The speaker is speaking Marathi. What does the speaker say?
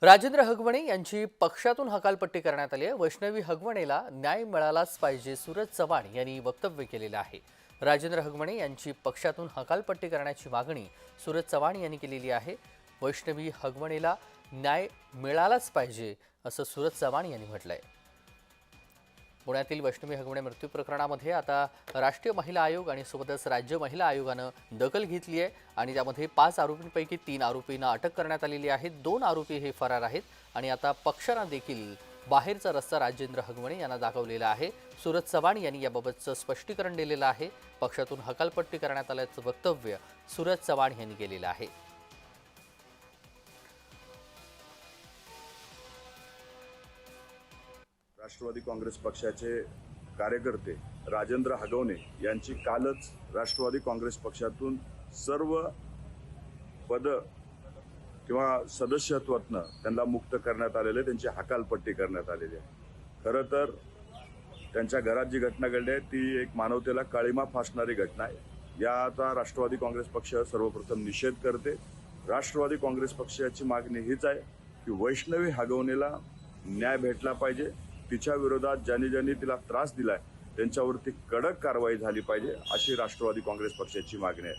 राजेंद्र हगवणे यांची पक्षातून हकालपट्टी करण्यात आली आहे। वैष्णवी हगवणेला न्याय मिळालाच पाहिजे, सूरज चव्हाण यांनी वक्तव्य केलेलं आहे। राजेंद्र हगवणे यांची पक्षातून हकालपट्टी करण्याची मागणी सूरज चव्हाण यांनी केलेली आहे। वैष्णवी हगवणेला न्याय मिळालाच पाहिजे असं सूरज चव्हाण यांनी म्हटलंय। पुण्यातील वैष्णवी हगवणे मृत्यू प्रकरणामध्ये आता राष्ट्रीय महिला आयोग आणि सोबतच राज्य महिला आयोगानं दखल घेतली आहे आणि त्यामध्ये 5 आरोपींपैकी 3 आरोपींना अटक करण्यात आलेली आहे। 2 आरोपी हे फरार आहेत आणि आता पक्षानं देखील बाहेरचा रस्ता राजेंद्र हगवणे यांना दाखवलेला आहे। सूरज चव्हाण यांनी याबाबतचं स्पष्टीकरण दिलेलं आहे। पक्षातून हकालपट्टी करण्यात आल्याचं वक्तव्य सूरज चव्हाण यांनी केलेलं आहे। राष्ट्रवादी काँग्रेस पक्षाचे कार्यकर्ते राजेंद्र हगवणे यांची कालच राष्ट्रवादी काँग्रेस पक्षातून सर्व पद किंवा सदस्यत्वातनं त्यांना मुक्त करण्यात आलेले, त्यांची हकालपट्टी करण्यात आलेली आहे। खरं तर त्यांच्या घरात जी घटना घडली आहे ती एक मानवतेला काळिमा फासणारी घटना आहे। याचा राष्ट्रवादी काँग्रेस पक्ष सर्वप्रथम निषेध करते। राष्ट्रवादी काँग्रेस पक्षाची मागणी हीच आहे की वैष्णवी हगवणेला न्याय भेटला पाहिजे। तिच्या विरोधात ज्यांनी तिला त्रास दिलाय त्यांच्यावरती कडक कारवाई झाली पाहिजे, अशी राष्ट्रवादी काँग्रेस पक्षाची मागणी आहे।